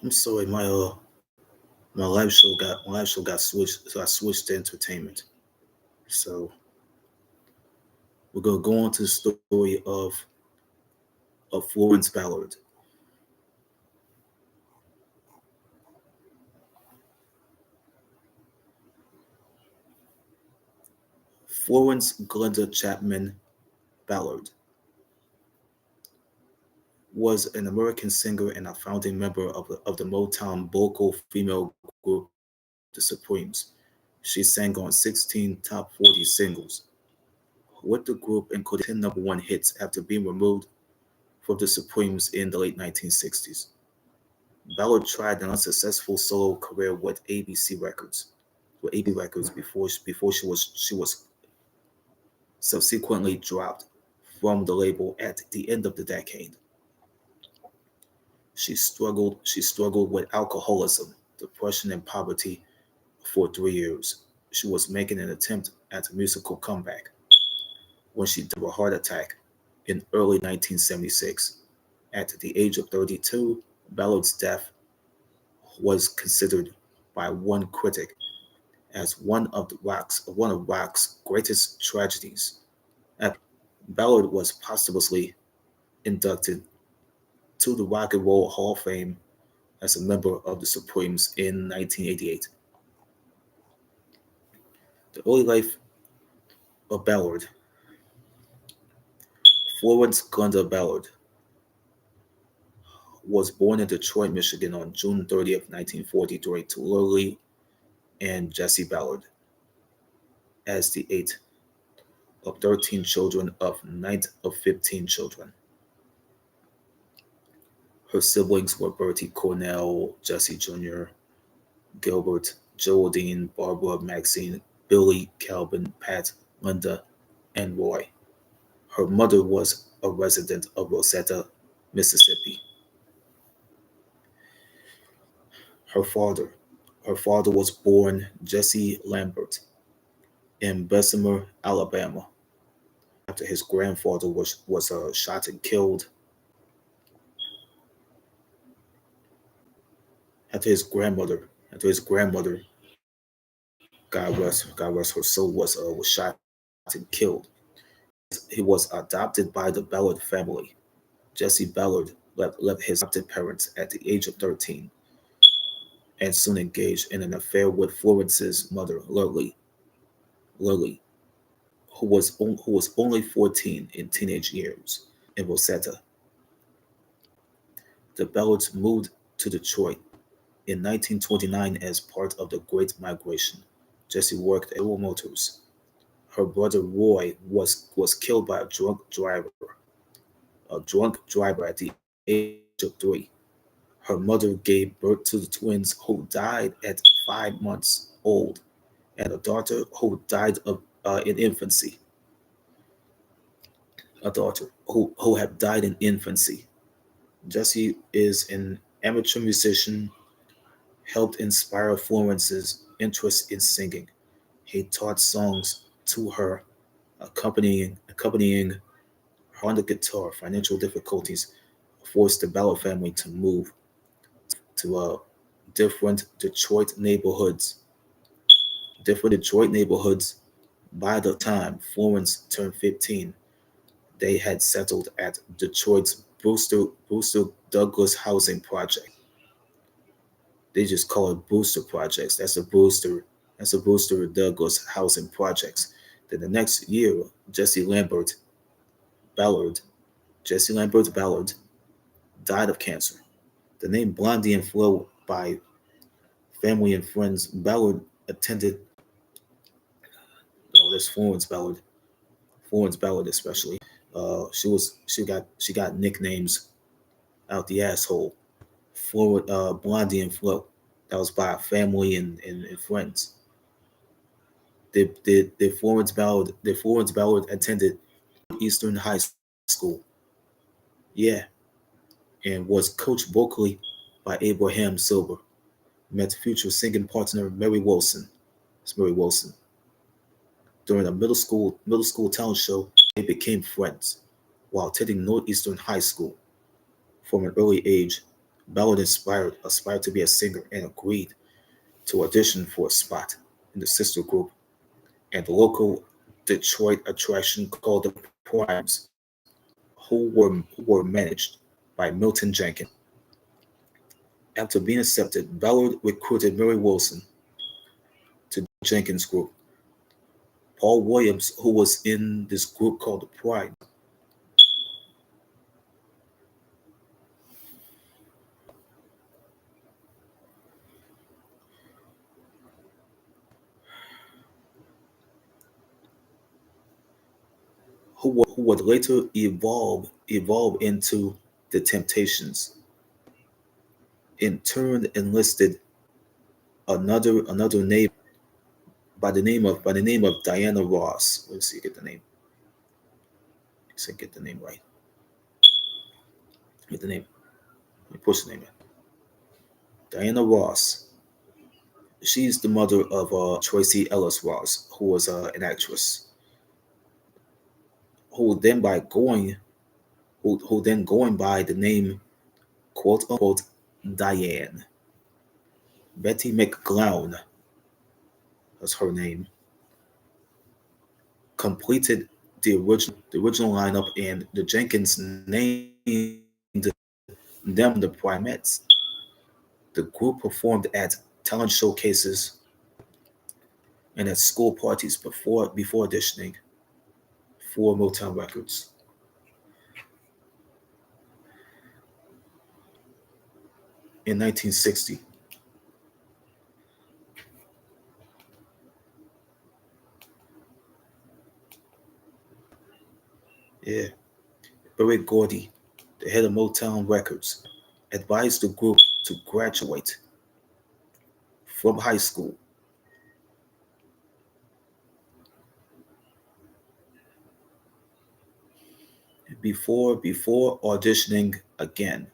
I'm sorry, my live show got switched, so I switched to entertainment. So we're gonna go on to the story of Florence Ballard. Florence Glenda Chapman Ballard was an American singer and a founding member of the Motown vocal female group The Supremes. She sang on 16 top 40 singles with the group, including 10 number one hits after being removed from the Supremes in the late 1960s. Ballard tried an unsuccessful solo career with ABC Records before she was subsequently dropped from the label at the end of the decade. She struggled with alcoholism, depression, and poverty for 3 years. She was making an attempt at a musical comeback when she died of a heart attack in early 1976. At the age of 32, Ballard's death was considered by one critic as one of rock's greatest tragedies. Ballard was posthumously inducted to the Rock and Roll Hall of Fame as a member of the Supremes in 1988. The early life of Ballard. Florence Glenda Ballard was born in Detroit, Michigan on June 30th, 1943 to Lily and Jesse Ballard as the eighth of 13 children of ninth of 15 children. Her siblings were Bertie Cornell, Jesse Jr., Gilbert, Geraldine, Barbara, Maxine, Billy, Calvin, Pat, Linda, and Roy. Her mother was a resident of Rosetta, Mississippi. Her father, her father was born Jesse Lambert in Bessemer, Alabama, after his grandfather was shot and killed. After his grandmother, after his grandmother, God rest her soul, was shot and killed. He was adopted by the Ballard family. Jesse Ballard left his adopted parents at the age of 13 and soon engaged in an affair with Florence's mother, Lily, who was only 14 in teenage years. In Rosetta, the Ballards moved to Detroit in 1929 as part of the Great Migration. Jesse worked at General Motors. Her brother Roy was killed by a drunk driver at the age of 3. Her mother gave birth to the twins who died at 5 months old, and a daughter who died in infancy. A daughter who had died in infancy. Jesse is an amateur musician, helped inspire Florence's interest in singing. He taught songs to her, accompanying her on the guitar. Financial difficulties forced the Ballard family to move to different Detroit neighborhoods. Different Detroit neighborhoods. By the time Florence turned 15, they had settled at Detroit's Brewster Douglas housing project. They just call it Brewster projects. That's the Brewster Douglas housing projects. Then the next year, Jesse Lambert Ballard, Jesse Lambert Ballard died of cancer. The name Blondie and Flo by family and friends. Ballard attended. Oh, that's Florence Ballard especially. She got nicknames out the asshole. Blondie and Flo. That was by family and friends. The Florence Ballard attended Eastern High School. Yeah, and was coached vocally by Abraham Silver. Met future singing partner Mary Wilson. It's Mary Wilson. During a middle school talent show, they became friends while attending Northeastern High School from an early age. Ballard aspired to be a singer and agreed to audition for a spot in the sister group and the local Detroit attraction called the Primes, who were managed by Milton Jenkins. After being accepted, Ballard recruited Mary Wilson to Jenkins' group. Paul Williams, who was in this group called the Prime, who would later evolve into the Temptations, in turn enlisted another name by the name of Diana Ross. Let's see, get the name. Let's see, get the name right. Get the name. Let me push the name in. Diana Ross. She's the mother of Tracy Ellis Ross, who was an actress, who then by going who then going by the name quote unquote Diane. Betty McGlown, that's her name, completed the original lineup, and the Jenkins named them the Primettes. The group performed at talent showcases and at school parties before auditioning for Motown Records. In 1960, yeah, Berry Gordy, the head of Motown Records, advised the group to graduate from high school before auditioning again.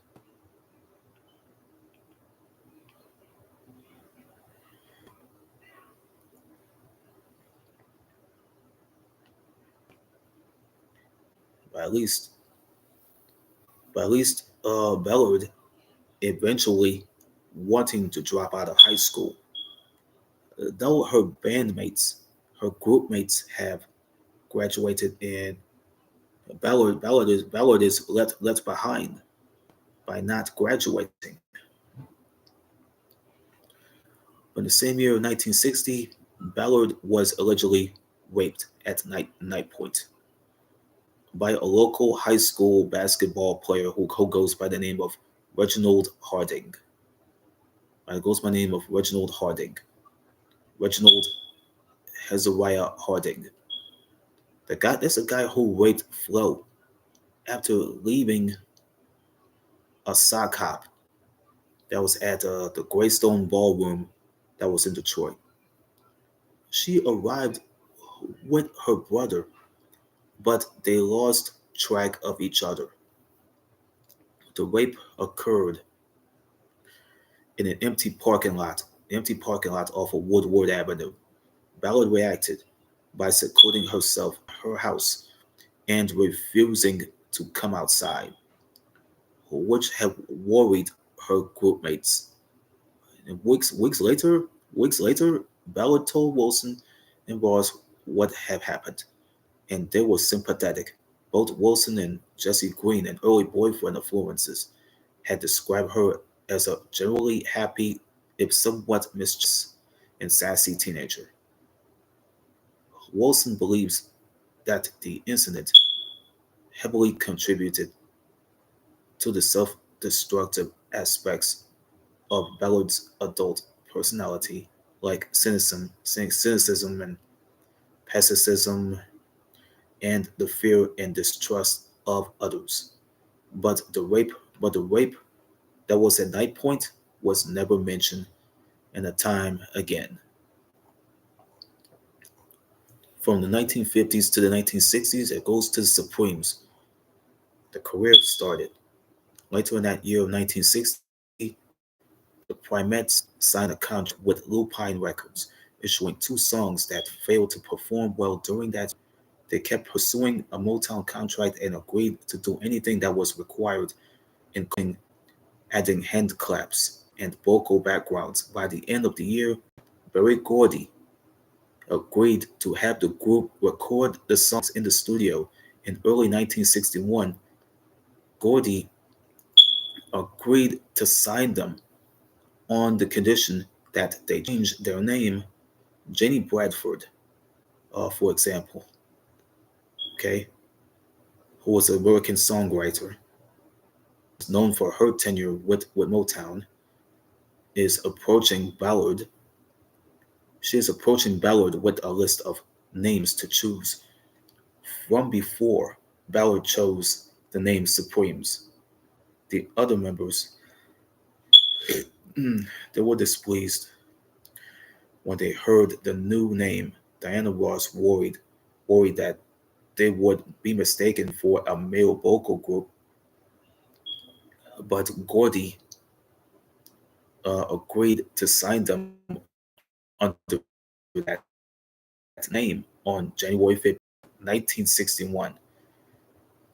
But at least Ballard eventually wanting to drop out of high school, though her group mates have graduated, and Ballard is left behind by not graduating. But in the same year, 1960, Ballard was allegedly raped at night point by a local high school basketball player who goes by the name of Reginald Harding. Goes by the name of Reginald Harding. Reginald Hezekiah Harding. That's a guy who raped Flo after leaving a sock hop that was at the Greystone Ballroom that was in Detroit. She arrived with her brother, but they lost track of each other. The rape occurred in an empty parking lot off of Woodward Avenue. Ballard reacted by secluding herself in her house and refusing to come outside, which had worried her groupmates. And weeks later, Ballard told Wilson and Ross what had happened, and they were sympathetic. Both Wilson and Jesse Green, an early boyfriend of Florence's, had described her as a generally happy, if somewhat mischievous and sassy teenager. Wilson believes that the incident heavily contributed to the self destructive aspects of Ballard's adult personality, like cynicism and pessimism, and the fear and distrust of others. But the rape that was at night point was never mentioned in a time again. From the 1950s to the 1960s, it goes to the Supremes. The career started. Later in that year of 1960, the Primettes signed a contract with Lupine Records, issuing two songs that failed to perform well during that year. They kept pursuing a Motown contract and agreed to do anything that was required, including adding hand claps and vocal backgrounds. By the end of the year, Berry Gordy agreed to have the group record the songs in the studio. In early 1961, Gordy agreed to sign them on the condition that they changed their name, Jenny Bradford, for example, okay, who was an American songwriter, is known for her tenure with Motown, is approaching Ballard. She is approaching Ballard with a list of names to choose from before Ballard chose the name Supremes. The other members, they were displeased when they heard the new name. Diana Ross worried that they would be mistaken for a male vocal group, but Gordy agreed to sign them under that name on January 5th, 1961.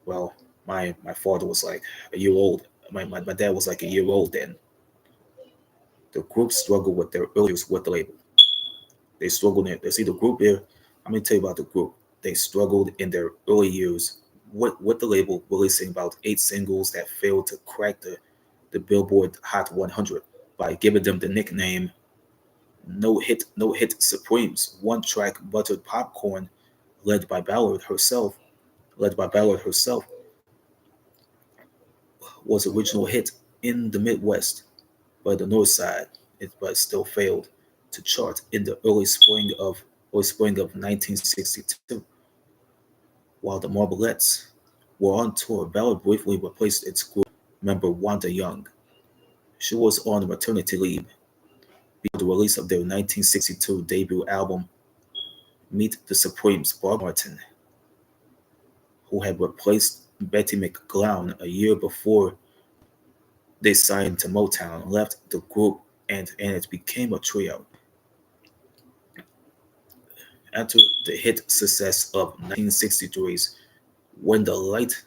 Well, my father was like a year old. My dad was like a year old then. The group struggled with their early years with the label. They struggled in, see the group here. I'm going to tell you about the group. They struggled in their early years with the label, releasing about 8 singles that failed to crack the Billboard Hot 100 by giving them the nickname No Hit Supremes. One track, Buttered Popcorn, led by Ballard herself, led by Ballard herself, was original hit in the Midwest, but the North Side, but still failed to chart in the early spring of 1962. While the Marblettes were on tour, Ballard briefly replaced its group member Wanda Young. She was on maternity leave before the release of their 1962 debut album, Meet the Supremes. Bob Martin, who had replaced Betty McGlown a year before they signed to Motown, left the group and it became a trio. After the hit success of 1963's When the Light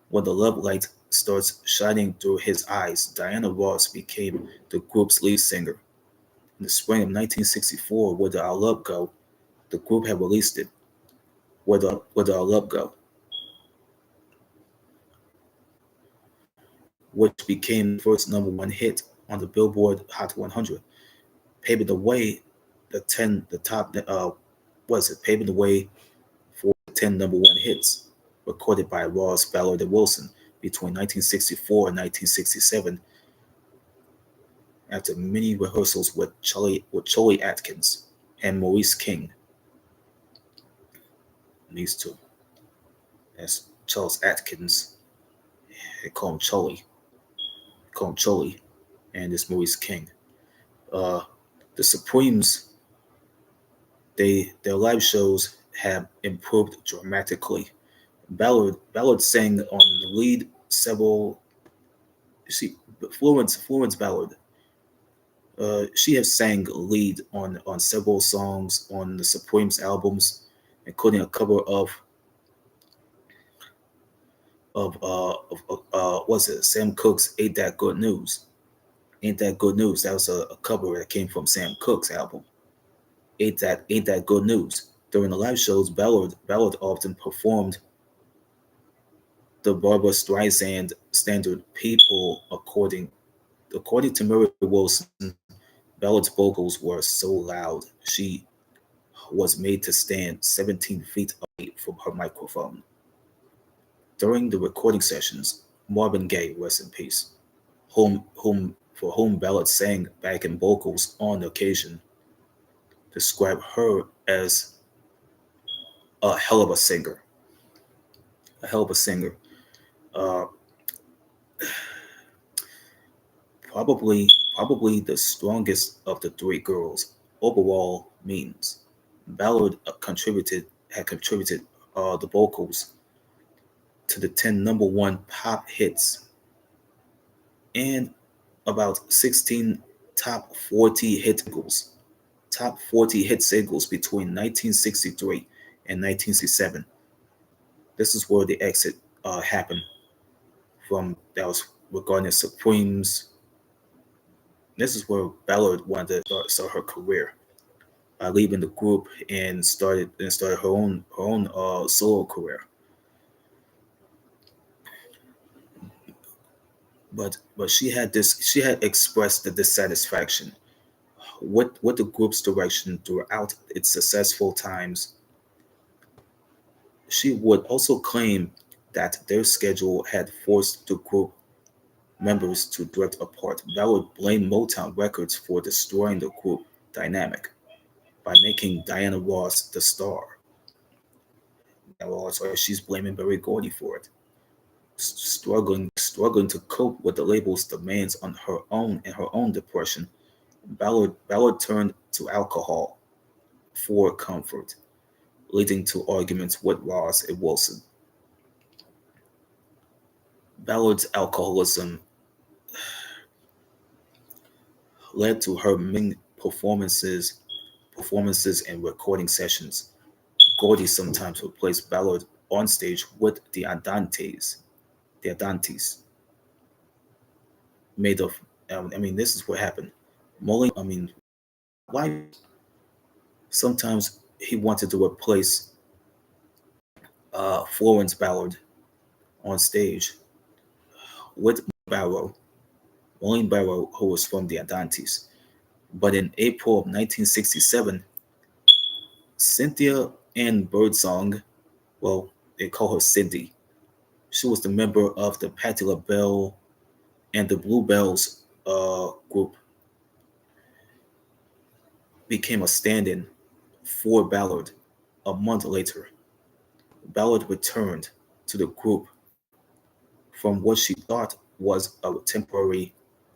When the Love Light Starts Shining Through His Eyes, Diana Ross became the group's lead singer. In the spring of 1964, Where Did Our Love Go? The group had released it, Where Did Our Love Go? Which became the first #1 hit on the Billboard Hot 100, paving the way the 10 the top was it paving the way for the 10 #1 hits recorded by Ross, Ballard, and Wilson between 1964 and 1967. After many rehearsals with Charlie Atkins and Maurice King, these two, that's Charles Atkins, they call him Charlie, and this Maurice King. Uh, the Supremes, their live shows have improved dramatically. Ballard sang on the lead several. You see, Florence Ballard. She has sang lead on several songs on the Supremes albums, including a cover of what's it, Sam Cooke's "Ain't That Good News." "Ain't That Good News." That was a cover that came from Sam Cooke's album. Ain't That Good News. During the live shows, Ballard often performed the Barbra Streisand standard "People." According to Mary Wilson, Ballard's vocals were so loud she was made to stand 17 feet away from her microphone. During the recording sessions, Marvin Gaye, rest in peace, for whom Ballard sang backing vocals on occasion, described her as a hell of a singer. A hell of a singer. Uh, probably the strongest of the three girls. Overall means Ballard contributed the vocals to the 10 #1 pop hits and about 16 top 40 hit singles. Top 40 hit singles between 1963 and 1967. This is where the exit happened from. That was regarding the Supremes. This is where Ballard wanted to start her career, leaving the group and started her own solo career. But she had expressed the dissatisfaction with the group's direction throughout its successful times. She would also claim that their schedule had forced the group members to drift apart. Ballard blamed Motown Records for destroying the group dynamic by making Diana Ross the star. She's blaming Berry Gordy for it, struggling to cope with the label's demands on her own and her own depression. Ballard turned to alcohol for comfort, leading to arguments with Ross and Wilson. Ballard's alcoholism led to her missing performances and recording sessions. Gordy sometimes replaced Ballard on stage with the Andantes, made of. This is what happened. Mulling, why? Sometimes he wanted to replace Florence Ballard on stage with Barrow, William Barrow, who was from the Andantes. But in April of 1967, Cynthia Ann Birdsong, well, they call her Cindy. She was the member of the Patti LaBelle and the Bluebells group, became a stand-in for Ballard. A month later, Ballard returned to the group from what she thought was a temporary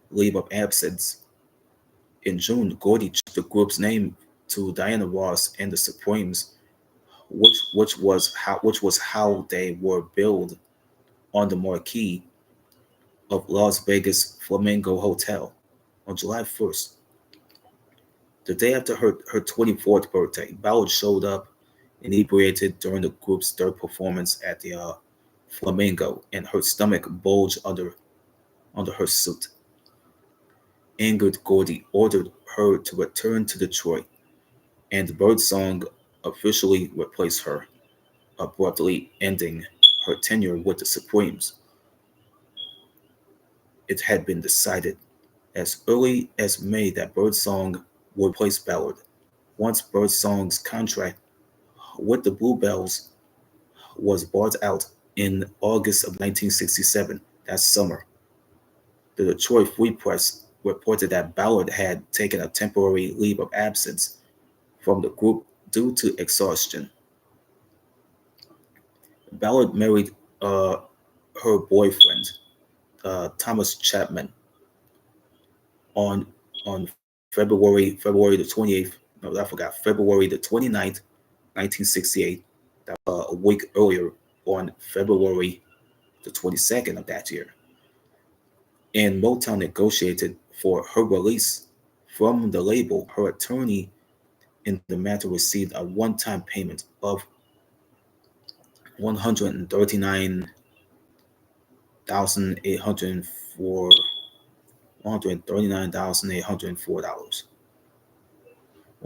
leave of absence. In June, Gordy changed the group's name to Diana Ross and the Supremes, which was how they were billed on the marquee of Las Vegas Flamingo Hotel on July 1st. The day after her 24th birthday, Ballard showed up inebriated during the group's third performance at the Flamingo, and her stomach bulged under her suit. Angered, Gordy ordered her to return to Detroit, and Birdsong officially replaced her, abruptly ending her tenure with the Supremes. It had been decided as early as May that Birdsong would replace Ballard. Once Birdsong's contract with the Bluebells was bought out in August of 1967, that summer, the Detroit Free Press reported that Ballard had taken a temporary leave of absence from the group due to exhaustion. Ballard married her boyfriend, Thomas Chapman, on February the 28th. No, I forgot. February the 29th, 1968. A week earlier, on February the 22nd of that year. And Motown negotiated for her release from the label. Her attorney in the matter received a one-time payment of 139,804 $139,804.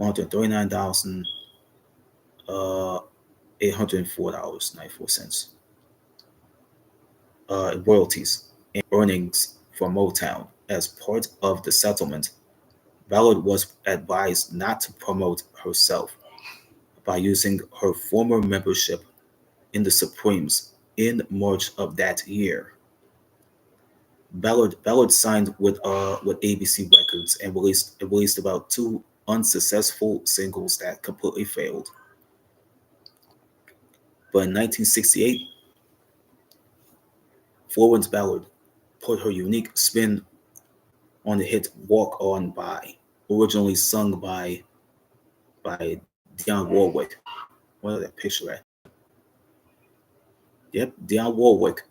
$139,804.94 royalties and earnings from Motown. As part of the settlement, Ballard was advised not to promote herself by using her former membership in the Supremes in March of that year. Ballard signed with ABC Records and released about two unsuccessful singles that completely failed. But in 1968, Florence Ballard put her unique spin on the hit "Walk On By," originally sung by Dionne Warwick. What is that picture at? Yep, Dionne Warwick,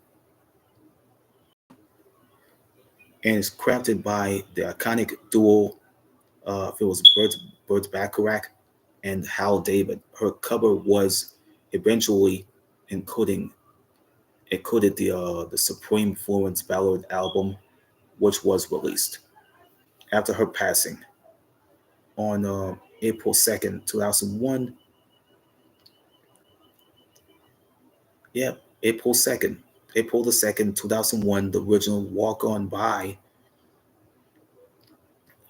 and it's crafted by the iconic duo. It was Burt Bacharach and Hal David. Her cover was eventually including included the Supreme Florence Ballard album, which was released. after her passing on April 2nd, 2001. Yeah, April 2nd. April 2001, the original Walk On By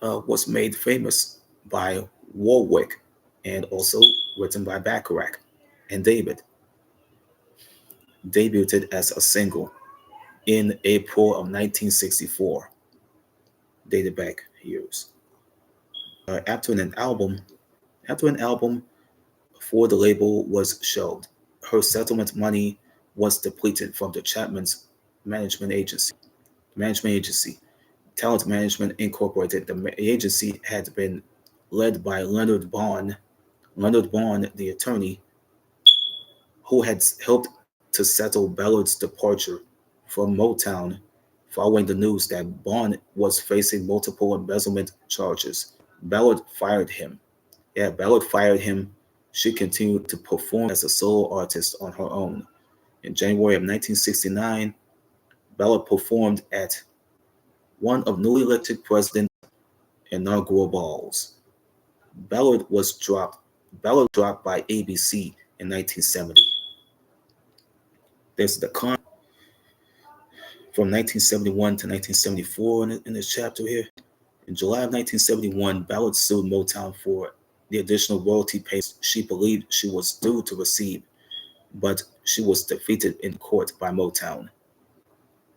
was made famous by Warwick and also written by Bacharach. And David debuted as a single in April of 1964, dated back years. After an album for the label was shelved, her settlement money was depleted from the Chapman's management agency. Management agency, Talent Management Incorporated. The agency had been led by Leonard Bond. Leonard Bond, the attorney, who had helped to settle Ballard's departure from Motown following the news that Bond was facing multiple embezzlement charges. Ballard fired him. Yeah, Ballard fired him. She continued to perform as a solo artist on her own. In January of 1969, Ballard performed at one of newly elected president's inaugural balls. Ballard was dropped. Ballard dropped by ABC in 1970. There's a decline from 1971 to 1974 in this chapter here. In July of 1971, Ballard sued Motown for the additional royalty payments she believed she was due to receive, but she was defeated in court by Motown.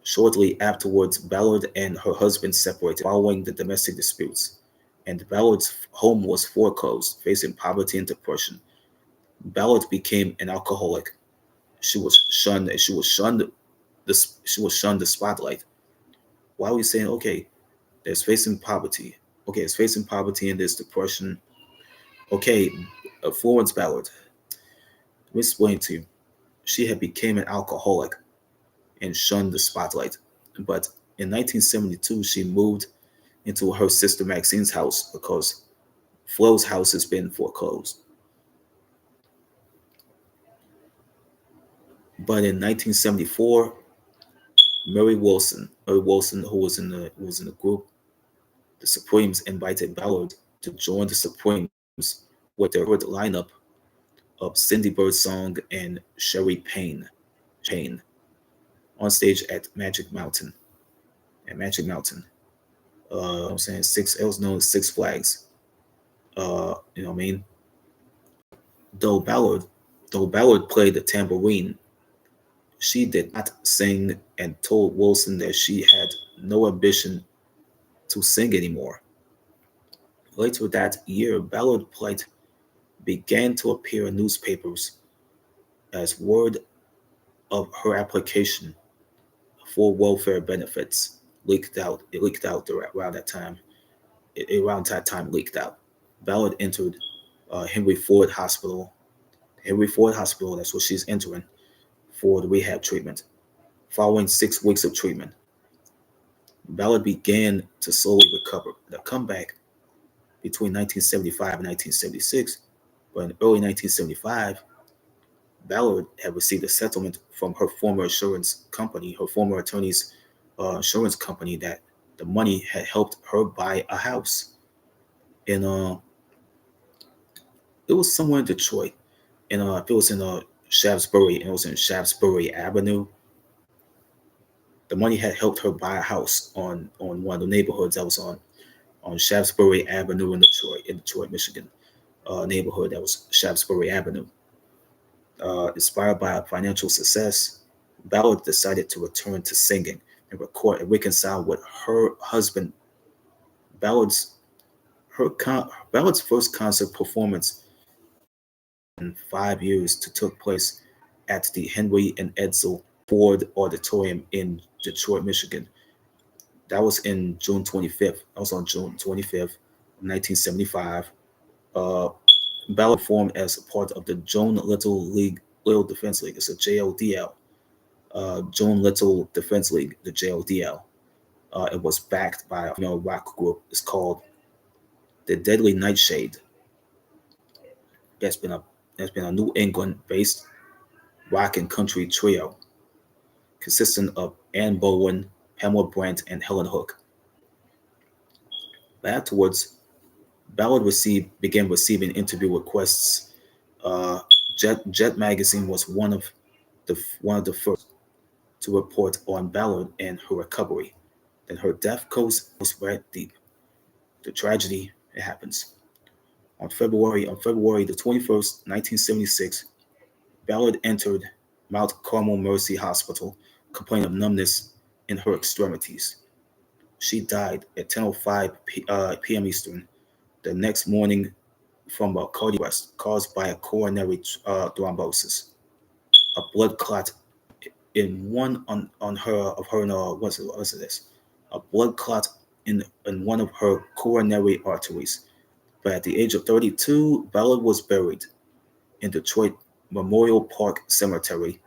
Shortly afterwards, Ballard and her husband separated following the domestic disputes, and Ballard's home was foreclosed, facing poverty and depression. Ballard became an alcoholic. She was shunned. She was shunned the spotlight. Why are we saying, okay, there's facing poverty? Okay, it's facing poverty and there's depression. Okay, Florence Ballard. Let me explain to you. She had became an alcoholic and shunned the spotlight. But in 1972, she moved into her sister Maxine's house because Flo's house has been foreclosed. But in 1974, Mary Wilson, who was in the group, the Supremes invited Ballard to join the Supremes with their lineup of Cindy Birdsong and Sherry Payne on stage at Magic Mountain. At Magic Mountain, I'm saying it was known as Six Flags. You know what I mean? Though Ballard, though Ballard played the tambourine, she did not sing and told Wilson that she had no ambition to sing anymore. Later that year, Ballard plight began to appear in newspapers as word of her application for welfare benefits leaked out. It leaked out around that time. Around that time, leaked out. Ballard entered Henry Ford Hospital. Henry Ford Hospital. That's what she's entering for the rehab treatment. Following 6 weeks of treatment, Ballard began to slowly recover. The comeback between 1975 and 1976, but in early 1975, Ballard had received a settlement from her former insurance company, her former attorney's insurance company, that the money had helped her buy a house in it was somewhere in Detroit, and it was in Shaftesbury, and it was in Shaftesbury Avenue. The money had helped her buy a house on one of the neighborhoods that was on Shaftesbury Avenue in Detroit, Michigan. Neighborhood that was Shaftesbury Avenue. Inspired by financial success, Ballard decided to return to singing and record and reconcile with her husband. Ballard's Ballard's first concert performance in 5 years took place at the Henry and Edsel Ford Auditorium in Detroit, Michigan. That was in June 25th. That was on June 25th, 1975. Uh, Ballard formed as a part of the Joan Little Defense League. It's a JLDL. Joan Little Defense League, the JLDL. It was backed by a female rock group. It's called the Deadly Nightshade. That's been a New England-based rock and country trio consisting of Ann Bowen, Pamela Brandt, and Helen Hook. But afterwards, Ballard began receiving interview requests. Uh, Jet magazine was one of the first to report on Ballard and her recovery. Then her death goes right deep. The tragedy, it happens. On February the 21st, 1976, Ballard entered Mount Carmel Mercy Hospital, complaining of numbness in her extremities. She died at 10:05 p.m. Eastern the next morning from a cardiac arrest caused by a coronary thrombosis. A blood clot in one on her of her what's it this? A blood clot in one of her coronary arteries. But at the age of 32, Ballard was buried in Detroit Memorial Park Cemetery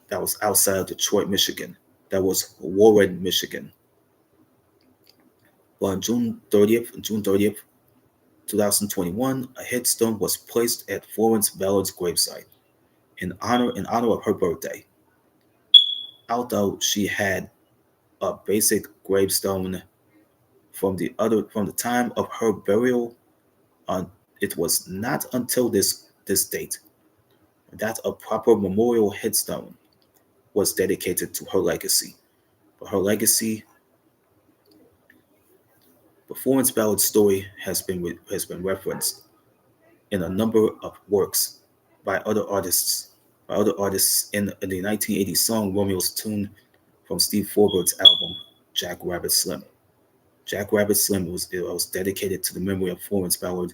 that was outside of Detroit, Michigan. That was Warren, Michigan. But on June 30th, 2021, a headstone was placed at Florence Ballard's gravesite in honor of her birthday. Although she had a basic gravestone from the time of her burial, on it was not until this date that a proper memorial headstone was dedicated to her legacy. But her legacy, the Florence Ballard story has been referenced in a number of works by other artists in the 1980 song Romeo's Tune from Steve Forbert's album Jack Rabbit Slim. Jack Rabbit Slim was dedicated to the memory of Florence Ballard.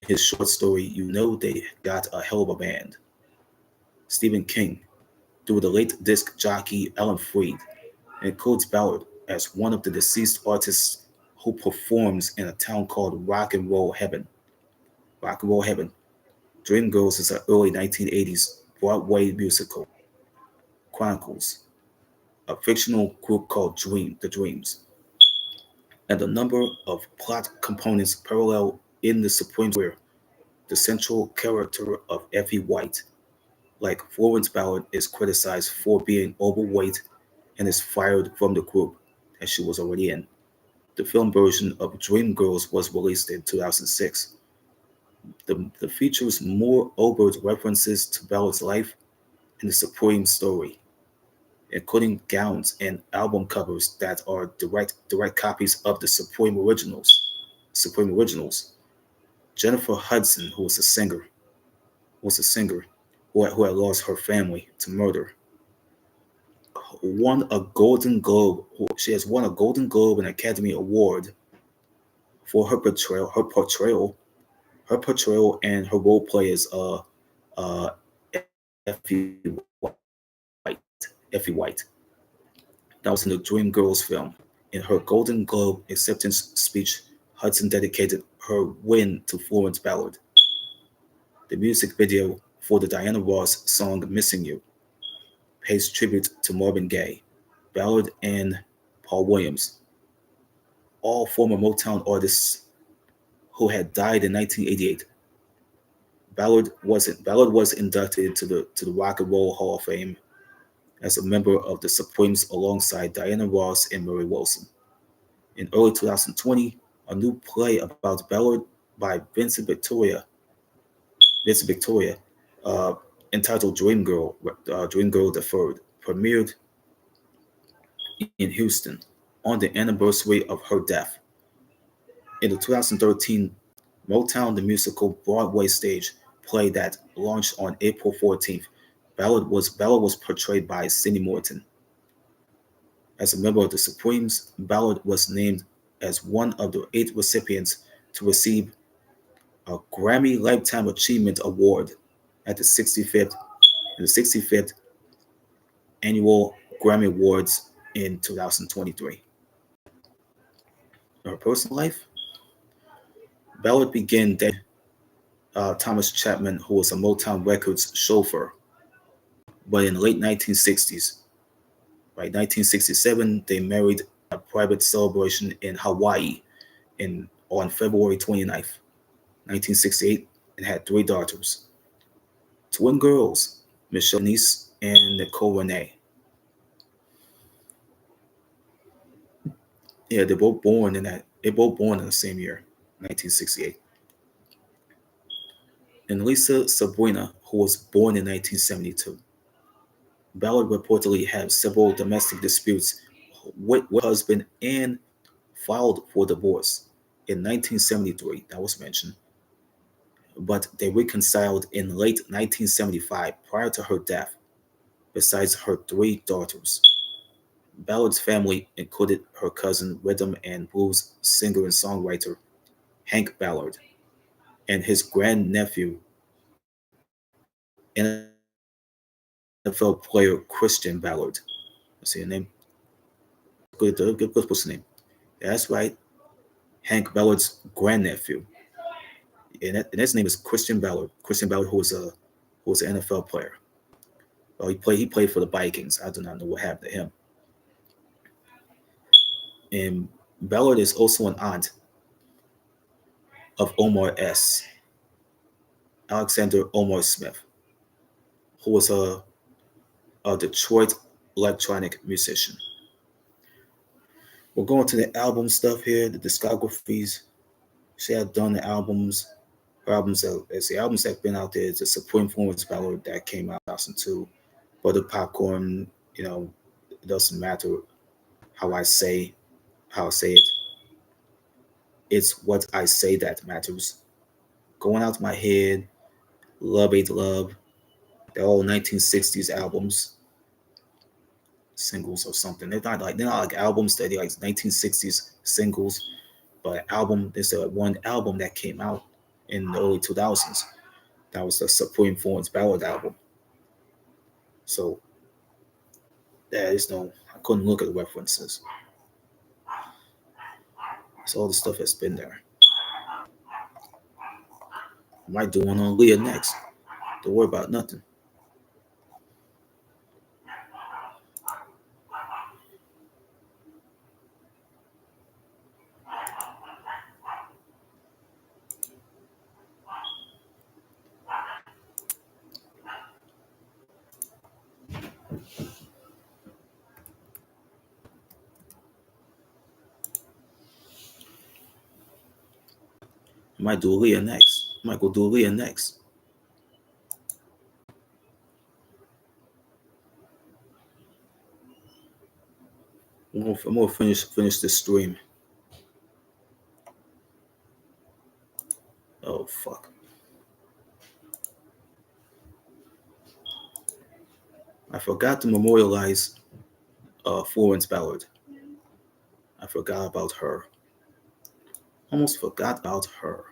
In his short story, You Know They Got a Hell of a Band, Stephen King, through the late disc jockey Alan Freed, includes Ballard as one of the deceased artists who performs in a town called Rock and Roll Heaven. Rock and Roll Heaven. Dreamgirls is an early 1980s Broadway musical. Chronicles, a fictional group called The Dreams, and a number of plot components parallel in the Supreme Square. The central character of Effie White, like Florence Ballard, is criticized for being overweight and is fired from the group that she was already in. The film version of Dreamgirls was released in 2006. The features more overt references to Ballard's life and the Supreme story, including gowns and album covers that are direct copies of the Supreme originals. Supreme originals. Jennifer Hudson, was a singer who had lost her family to murder, won a Golden Globe. She has won a Golden Globe and Academy Award for her portrayal, and her role play as Effie White. Effie White. That was in the Dreamgirls film. In her Golden Globe acceptance speech, Hudson dedicated her win to Florence Ballard. The music video for the Diana Ross song Missing You pays tribute to Marvin Gaye, Ballard, and Paul Williams, all former Motown artists who had died in 1988. Ballard was inducted into the Rock and Roll Hall of Fame as a member of the Supremes alongside Diana Ross and Murray Wilson. In early 2020, a new play about Ballard by Vincent Victoria, uh, entitled Dreamgirl Deferred, premiered in Houston on the anniversary of her death. In the 2013 Motown the Musical Broadway stage play that launched on April 14th, Ballard was portrayed by Cindy Morton. As a member of the Supremes, Ballard was named as one of the 8 recipients to receive a Grammy Lifetime Achievement Award at the 65th annual Grammy Awards in 2023. In her personal life, Ballard began dating Thomas Chapman, who was a Motown Records chauffeur. But in the late 1960s, by 1967, they married a private celebration in Hawaii on February 29th, 1968, and had 3 daughters, twin girls, Michelle Denise and Nicole Renee. Yeah, they're both born in that They both born in the same year, 1968. And Lisa Sabrina, who was born in 1972. Ballard reportedly had several domestic disputes with her husband and filed for divorce in 1973, that was mentioned, but they reconciled in late 1975 prior to her death, besides her three daughters. Ballard's family included her cousin, rhythm and blues singer and songwriter Hank Ballard, and his grandnephew, NFL player Christian Ballard. See the name? Good, what's the name? That's right, Hank Ballard's grandnephew, and his name is Christian Ballard. Christian Ballard, who was an NFL player. Well, he played for the Vikings. I do not know what happened to him. And Ballard is also an aunt of Omar S. Alexander Omar Smith, who was a Detroit electronic musician. We're going to the album stuff here, the discographies. She had done the albums. Her albums, as the albums that have been out there, it's a Supreme Florence Ballard that came out in 2002. Butter Popcorn, it doesn't matter how I say how I say it. It's what I say that matters. Going Out My Head, Love Ain't Love, they're all 1960s albums, singles or something. They're not like albums, they're like 1960s singles, but album, there's a one album that came out in the early 2000s. That was the Supreme Florence Ballad album. So there is no, I couldn't look at the references. So all the stuff has been there. I might do one on Leah next. Don't worry about nothing. I might do Leah next. I might go do Leah next. I'm gonna finish this stream. Oh fuck. I forgot to memorialize Florence Ballard. I forgot about her. Almost forgot about her.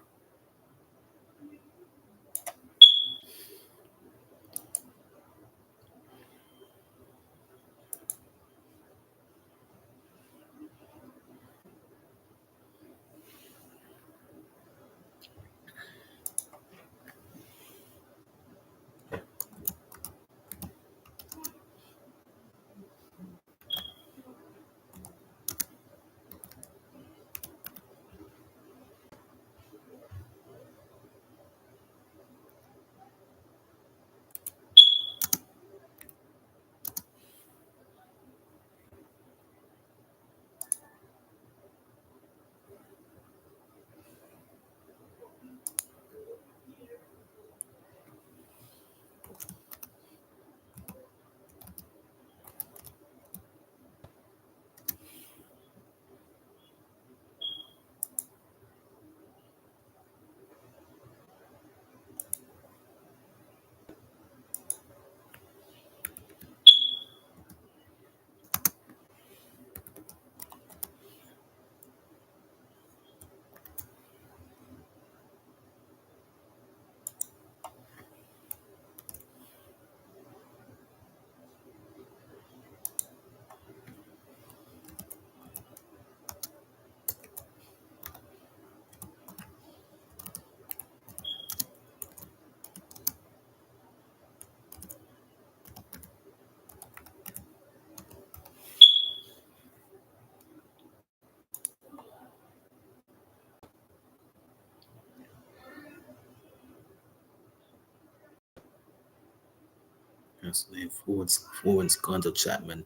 That's the name, Florence Glenda Chapman.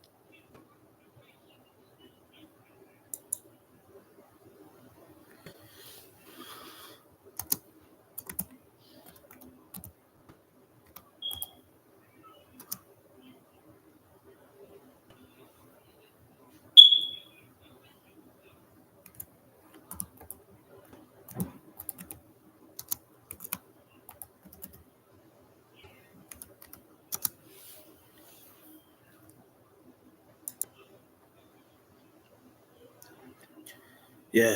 Yeah,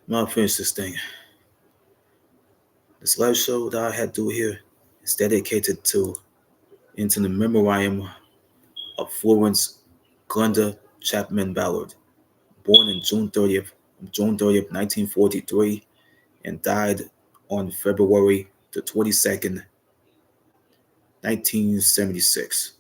I'm gonna finish this thing. This live show that I had to do here is dedicated to into the memoriam of Florence Glenda Chapman Ballard, born on June 30th, 1943, and died on February the 22nd, 1976.